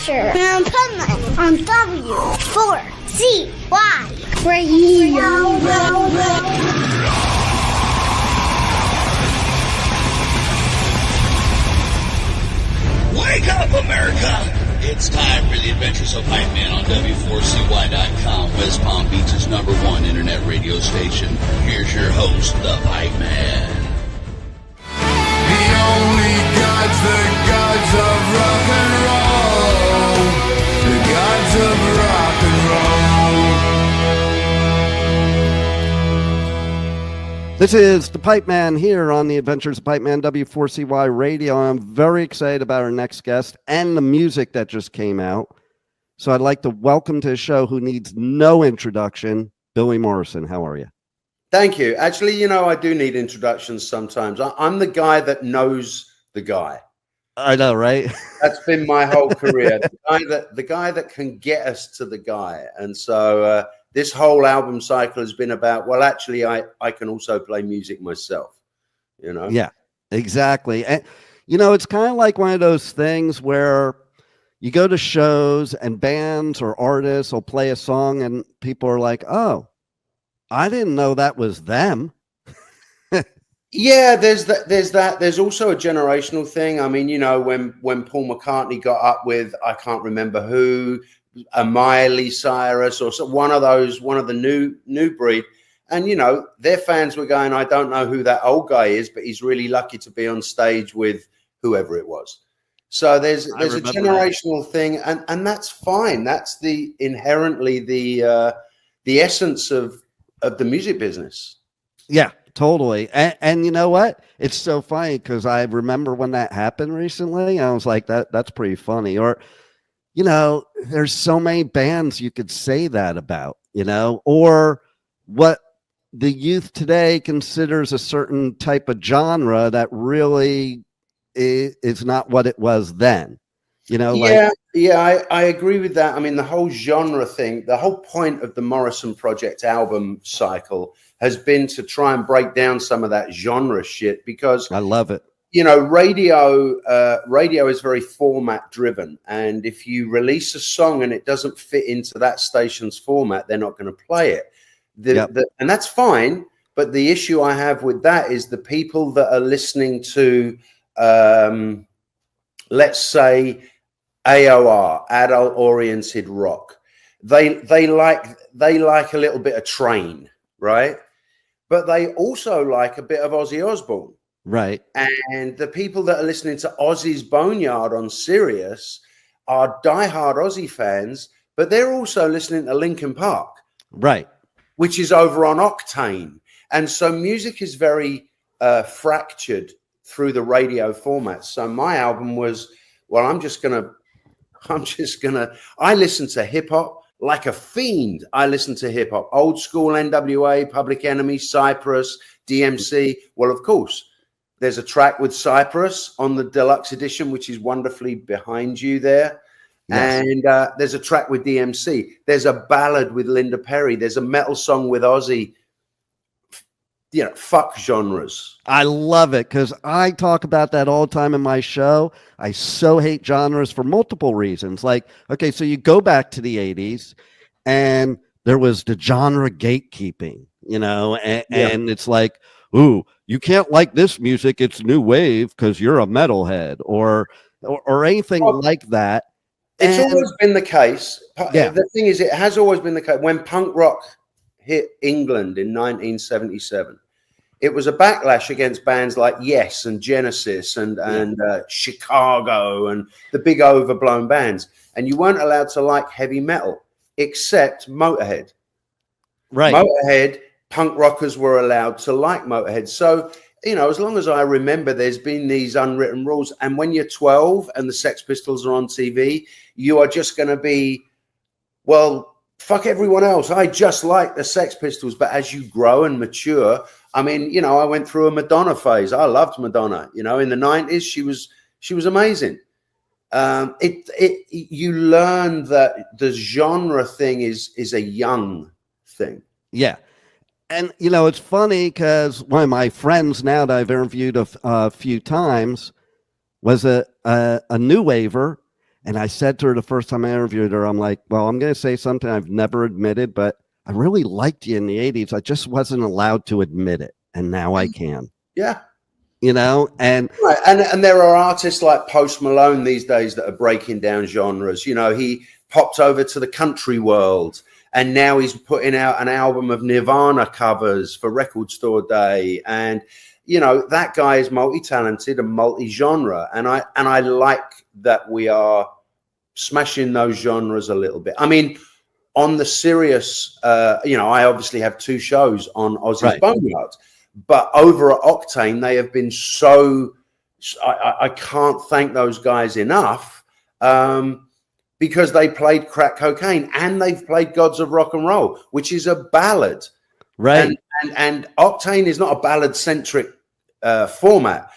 Adventure in Pipeman on W4CY Radio. Wake up, America! It's time for the Adventures of Pipeman on W4CY.com, West Palm Beach's #1 internet radio station. Here's your host, the Pipeman. The only gods, the gods of rock and roll. The gods of rock and roll. This is the Pipeman here on the Adventures of Pipeman W4CY Radio. I'm very excited about our next guest and the music that just came out. So I'd like to welcome to the show, who needs no introduction, Billy Morrison. How are you? Thank you. Actually, you know, I do need introductions sometimes. I'm the guy that knows the guy. I know, right? That's been my whole career. The guy that can get us to the guy. And so this whole album cycle has been about, well, actually, I can also play music myself, you know? Yeah, exactly. And, you know, it's kind of like one of those things where you go to shows and bands or artists will play a song and people are like, oh, I didn't know that was them. Yeah, there's that. There's also a generational thing. I mean, you know, when Paul McCartney got up with, I can't remember who, a Miley Cyrus or one of the new breed, and you know, their fans were going, I don't know who that old guy is, but he's really lucky to be on stage with whoever it was. So there's a generational thing, and that's fine. That's inherently the essence of the music business. Yeah, totally. And you know what? It's so funny because I remember when that happened recently. I was like, that's pretty funny. Or, you know, there's so many bands you could say that about, you know, or what the youth today considers a certain type of genre that really is not what it was then. You know, I agree with that. I mean, the whole genre thing, the whole point of the Morrison Project album cycle has been to try and break down some of that genre shit, because I love it. You know, radio is very format driven. And if you release a song and it doesn't fit into that station's format, they're not going to play it. And that's fine. But the issue I have with that is the people that are listening to, let's say, AOR, adult oriented rock. They like a little bit of Train, right? But they also like a bit of Ozzy Osbourne. Right. And the people that are listening to Ozzy's Boneyard on Sirius are diehard Ozzy fans, but they're also listening to Linkin Park. Right. Which is over on Octane. And so music is very fractured through the radio format. So my album was, well, I listen to hip hop like a fiend. I listen to hip hop, old school NWA, Public Enemy, Cypress, DMC. Well, of course, there's a track with Cypress on the deluxe edition, which is wonderfully behind you there. Yes. And there's a track with DMC. There's a ballad with Linda Perry. There's a metal song with Ozzy. You know, fuck genres. I love it because I talk about that all the time in my show. I so hate genres for multiple reasons. Like, okay, so you go back to the 80s and there was the genre gatekeeping, you know, and it's like, ooh, you can't like this music. It's new wave because you're a metalhead or anything like that. It's always been the case. Yeah. The thing is, it has always been the case. When punk rock hit England in 1977, it was a backlash against bands like Yes and Genesis and Chicago and the big overblown bands. And you weren't allowed to like heavy metal except Motorhead. Right. Motorhead, punk rockers were allowed to like Motorhead. So, you know, as long as I remember, there's been these unwritten rules. And when you're 12 and the Sex Pistols are on TV, you are just going to be, well, fuck everyone else. I just like the Sex Pistols. But as you grow and mature, I mean, you know, I went through a Madonna phase. I loved Madonna. You know, in the 90s, she was amazing. You learn that the genre thing is a young thing. Yeah. And, you know, it's funny because one of my friends now that I've interviewed a few times was a new waver. And I said to her the first time I interviewed her, I'm like, well, I'm going to say something I've never admitted, but I really liked you in the 80s. I just wasn't allowed to admit it. And now I can. Yeah. You know, and right. And there are artists like Post Malone these days that are breaking down genres. You know, he popped over to the country world, and now he's putting out an album of Nirvana covers for Record Store Day. And, you know, that guy is multi-talented and multi-genre. And I like that we are smashing those genres a little bit. I mean, on the serious, you know, I obviously have 2 shows on Ozzy's Boneyard. But over at Octane, they have been so, I can't thank those guys enough, because they played Crack Cocaine and they've played Gods of Rock and Roll, which is a ballad. Right. And Octane is not a ballad-centric format,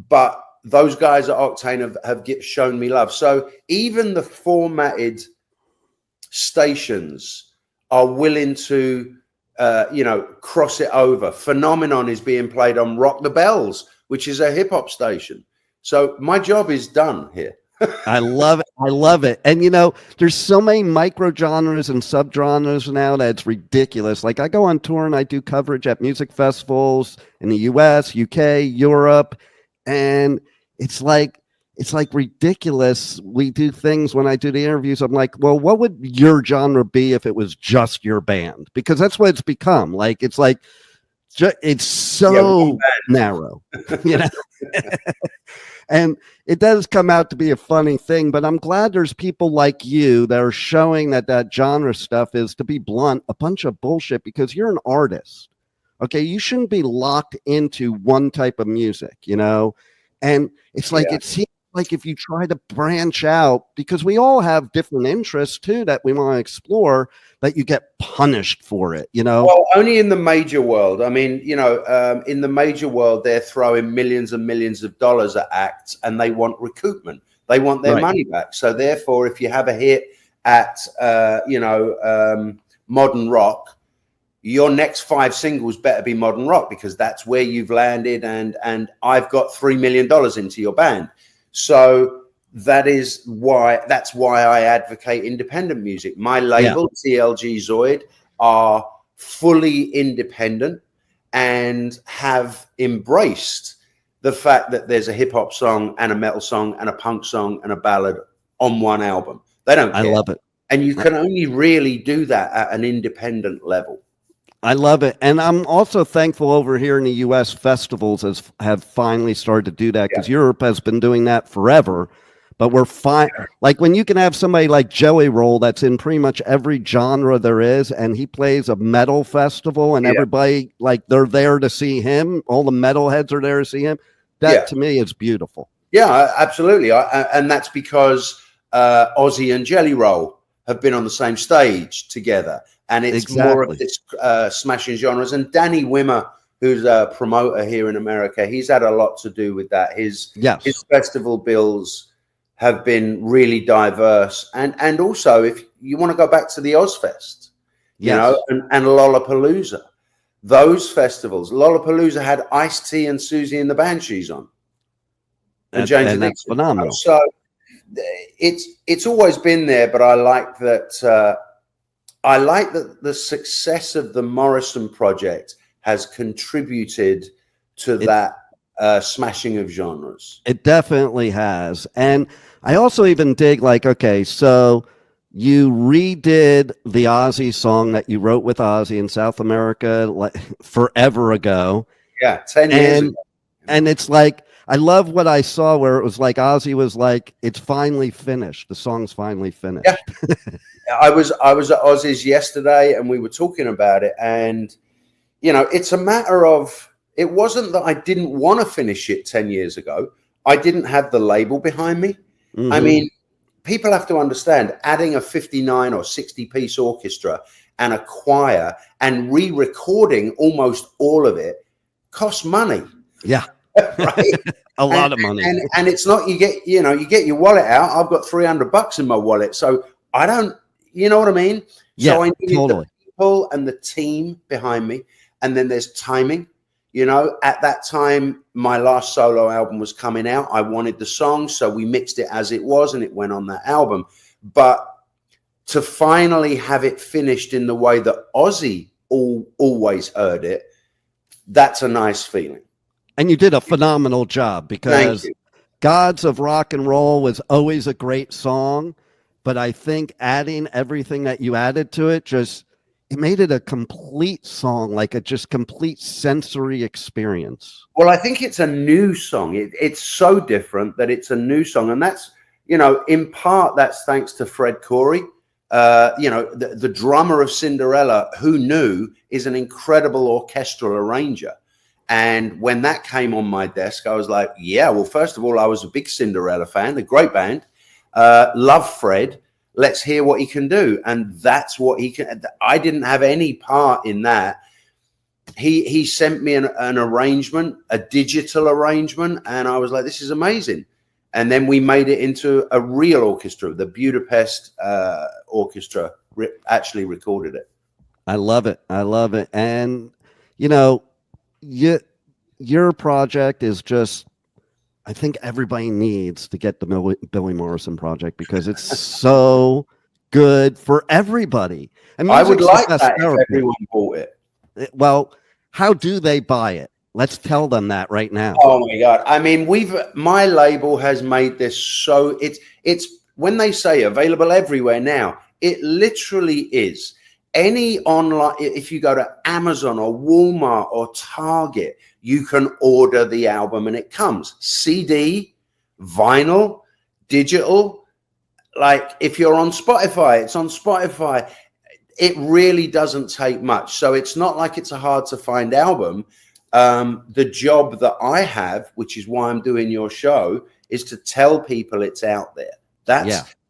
but those guys at Octane have shown me love. So even the formatted stations are willing to, you know, cross it over. Phenomenon is being played on Rock the Bells, which is a hip hop station. So my job is done here. I love it. I love it. And, you know, there's so many micro genres and subgenres now that it's ridiculous. Like, I go on tour and I do coverage at music festivals in the US, UK, Europe. And it's like ridiculous. We do things when I do the interviews. I'm like, well, what would your genre be if it was just your band? Because that's what it's become. Like, it's like, it's so narrow, you know? And it does come out to be a funny thing, but I'm glad there's people like you that are showing that genre stuff is, to be blunt, a bunch of bullshit, because you're an artist. Okay. You shouldn't be locked into one type of music, you know? And it's like, it seems like if you try to branch out, because we all have different interests too that we want to explore, that you get punished for it, you know? Well, only in the major world. I mean, you know, in the major world, they're throwing millions and millions of dollars at acts, and they want recoupment. They want their money back. So therefore, if you have a hit at, you know, modern rock, your next 5 singles better be modern rock, because that's where you've landed, and I've got $3 million into your band. So that's why I advocate independent music. My label, TLG Zoid, are fully independent and have embraced the fact that there's a hip hop song and a metal song and a punk song and a ballad on one album. They don't care. I love it. And you can only really do that at an independent level. I love it. And I'm also thankful over here in the U.S. festivals have finally started to do that, because Europe has been doing that forever. But we're fine. Like, when you can have somebody like Joey Roll that's in pretty much every genre there is, and he plays a metal festival, and everybody, like, they're there to see him. All the metalheads are there to see him. That to me is beautiful. Yeah, absolutely. And that's because Ozzy and Jelly Roll have been on the same stage together. And it's more of this smashing genres. And Danny Wimmer, who's a promoter here in America, he's had a lot to do with that. His festival bills have been really diverse. And also, if you want to go back to the Ozfest, you know, and Lollapalooza, those festivals, Lollapalooza had Ice-T and Susie and the Banshees on. And James and that's phenomenal. So it's always been there, but I like that. I like that the success of the Morrison Project has contributed to that smashing of genres. It definitely has. And I also even dig, like, okay, so you redid the Ozzy song that you wrote with Ozzy in South America like forever ago. Yeah, 10 years ago. And it's like, I love what I saw where it was like Ozzy was like, it's finally finished. The song's finally finished. Yeah. I was at Ozzy's yesterday, and we were talking about it. And, you know, it's a matter of, it wasn't that I didn't want to finish it 10 years ago. I didn't have the label behind me. Mm-hmm. I mean, people have to understand, adding a 59 or 60 piece orchestra and a choir and re-recording almost all of it costs money. Yeah. Right? A lot of money. And it's not, you get your wallet out. I've got $300 in my wallet. So I don't, you know what I mean? Yeah, so I need totally. the people and the team behind me. And then there's timing. You know, at that time, my last solo album was coming out. I wanted the song, so we mixed it as it was, and it went on that album. But to finally have it finished in the way that Ozzy always heard it, that's a nice feeling. And you did a phenomenal job, because Gods of Rock and Roll was always a great song, but I think adding everything that you added to it it made it a complete song, like a just complete sensory experience. Well, I think it's a new song. It's so different that it's a new song. And that's, you know, in part, that's thanks to Fred Coury. You know, the drummer of Cinderella, who knew, is an incredible orchestral arranger. And when that came on my desk, I was like, yeah, well, first of all, I was a big Cinderella fan, a great band, love Fred. Let's hear what he can do. And that's what he can. I didn't have any part in that. He sent me an arrangement, a digital arrangement, and I was like, this is amazing. And then we made it into a real orchestra. The Budapest Orchestra actually recorded it. I love it. I love it. And, you know, your project is just, I think everybody needs to get the Billy Morrison Project, because it's so good for everybody. I would like that if everyone bought it. Well, how do they buy it? Let's tell them that right now. Oh my God. I mean, my label has made this so it's when they say available everywhere now, it literally is. Any online, if you go to Amazon or Walmart or Target, you can order the album and it comes. CD, vinyl, digital. Like if you're on Spotify, it's on Spotify. It really doesn't take much. So it's not like it's a hard to find album. The job that I have, which is why I'm doing your show, is to tell people it's out there.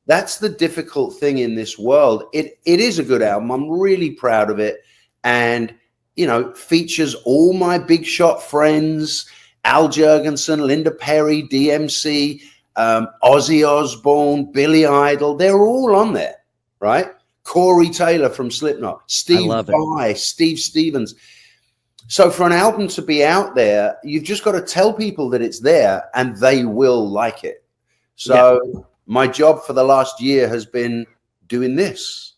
That's the difficult thing in this world. It is a good album. I'm really proud of it. And, you know, features all my big shot friends, Al Jurgensen, Linda Perry, DMC, Ozzy Osbourne, Billy Idol. They're all on there, right? Corey Taylor from Slipknot, Steve Vai, Steve Stevens. So for an album to be out there, you've just got to tell people that it's there and they will like it. So my job for the last year has been doing this.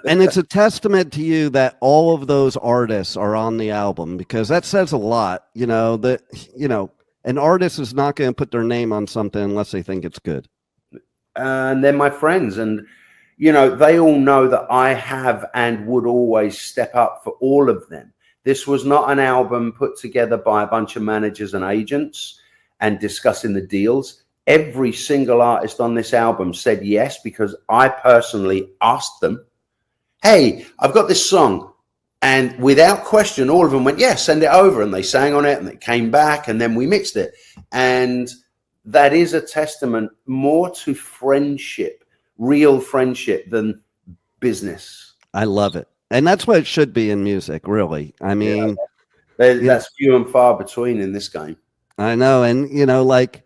And it's a testament to you that all of those artists are on the album, because that says a lot. You know, that, you know, an artist is not going to put their name on something unless they think it's good. And they're my friends. And, you know, they all know that I have and would always step up for all of them. This was not an album put together by a bunch of managers and agents and discussing the deals. Every single artist on this album said yes, because I personally asked them, hey, I've got this song. And without question, all of them went, yeah, send it over. And they sang on it and it came back and then we mixed it. And that is a testament more to friendship, real friendship, than business. I love it. And that's what it should be in music, really. I mean, that's few and far between in this game. I know. And, you know, like,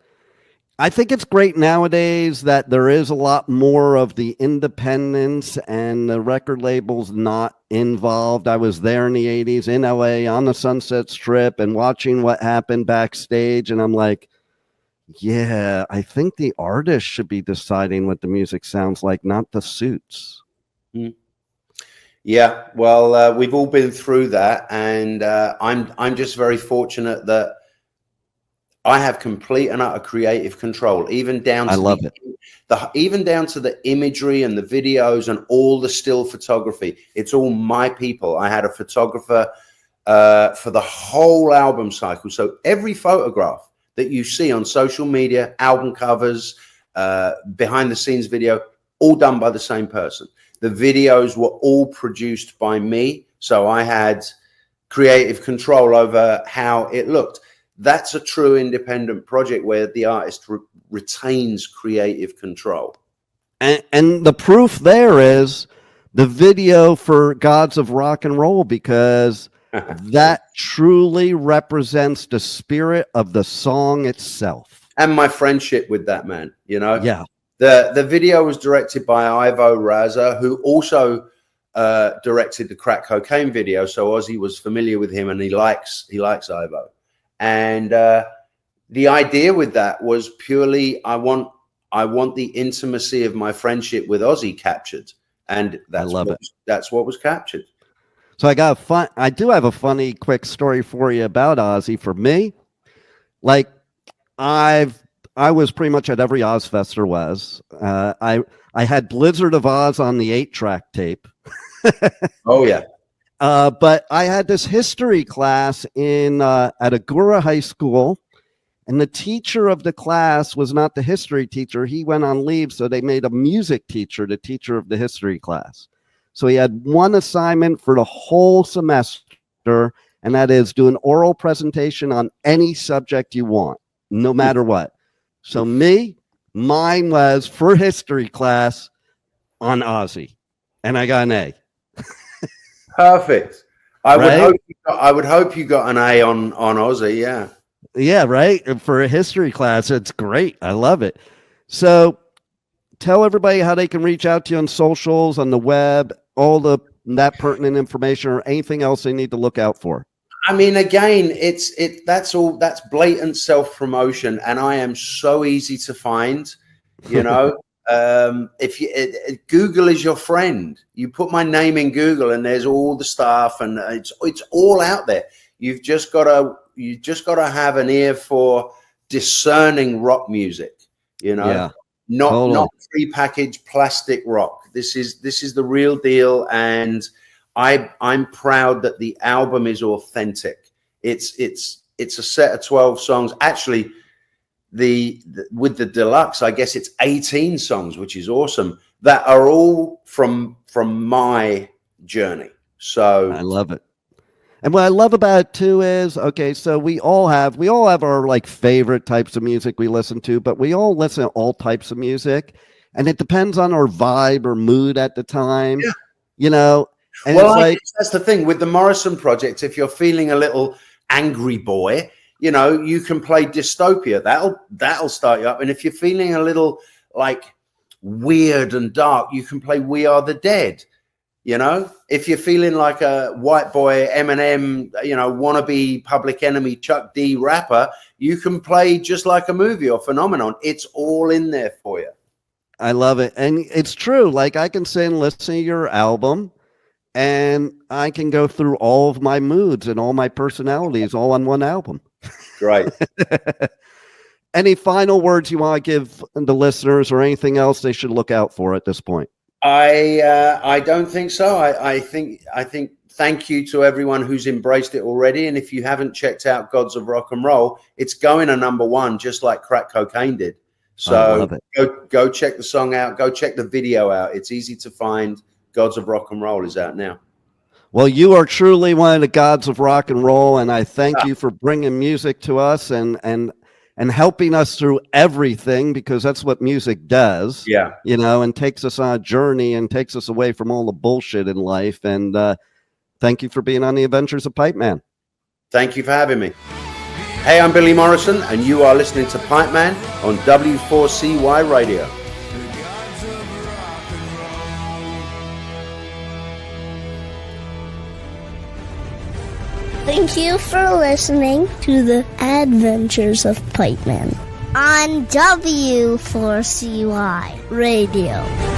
I think it's great nowadays that there is a lot more of the independence and the record labels not involved. I was there in the 80s in LA on the Sunset Strip and watching what happened backstage. And I'm like, yeah, I think the artist should be deciding what the music sounds like, not the suits. Yeah, well, we've all been through that. And I'm just very fortunate that I have complete and utter creative control, even down to even down to the imagery and the videos and all the still photography. It's all my people. I had a photographer for the whole album cycle. So every photograph that you see on social media, album covers, behind the scenes video, all done by the same person. The videos were all produced by me. So I had creative control over how it looked. That's a true independent project where the artist retains creative control. And the proof there is the video for Gods of Rock and Roll, because that truly represents the spirit of the song itself. And my friendship with that man, you know? Yeah. The video was directed by Ivo Raza, who also directed the Crack Cocaine video, so Ozzy was familiar with him, and he likes Ivo. And the idea with that was purely I want the intimacy of my friendship with Ozzy captured, and that's what was captured. So I do have a funny quick story for you about Ozzy. For me, like I was pretty much at every Ozfest there was. I had Blizzard of Oz on the 8-track tape. Oh yeah. But I had this history class at Agora High School, and the teacher of the class was not the history teacher. He went on leave, so they made a music teacher the teacher of the history class. So he had one assignment for the whole semester, and that is do an oral presentation on any subject you want, no matter what. So mine was for history class on Ozzy, and I got an A. Perfect. I would hope you got an A on Ozzy. Yeah. Yeah, right. For a history class, it's great. I love it. So tell everybody how they can reach out to you on socials, on the web, all that pertinent information, or anything else they need to look out for. I mean, again, that's blatant self-promotion, and I am so easy to find, you know. If Google is your friend, you put my name in Google and there's all the stuff, and it's all out there. You've just got to have an ear for discerning rock music, you know. Yeah, not prepackaged plastic rock. This is the real deal, and I'm proud that the album is authentic. It's a set of 12 songs. Actually, with the deluxe, I guess it's 18 songs, which is awesome, that are all from my journey. So I love it. And what I love about it too is, okay, so we all have our like favorite types of music we listen to, but we all listen to all types of music, and it depends on our vibe or mood at the time. Yeah. You know. And well, I guess that's the thing with the Morrison Project. If you're feeling a little angry boy, you know, you can play Dystopia. That'll start you up. And if you're feeling a little like weird and dark, you can play We Are the Dead. You know, if you're feeling like a white boy Eminem, you know, wannabe Public Enemy Chuck D rapper, you can play Just Like a Movie or Phenomenon. It's all in there for you. I love it. And it's true. Like I can sit and listen to your album, and I can go through all of my moods and all my personalities all on one album. Right. Any final words you want to give the listeners, or anything else they should look out for at this point? I don't think so. I think thank you to everyone who's embraced it already. And if you haven't checked out Gods of Rock and Roll, it's going to #1, just like Crack Cocaine did. So go check the song out. Go check the video out. It's easy to find. Gods of Rock and Roll is out now. Well, you are truly one of the gods of rock and roll, and I thank you for bringing music to us and helping us through everything, because that's what music does. Yeah. You know, and takes us on a journey and takes us away from all the bullshit in life. And thank you for being on the Adventures of Pipe Man. Thank you for having me. Hey, I'm Billy Morrison, and you are listening to Pipe Man on W4CY Radio. Thank you for listening to the Adventures of Pipe Man on W4CY Radio.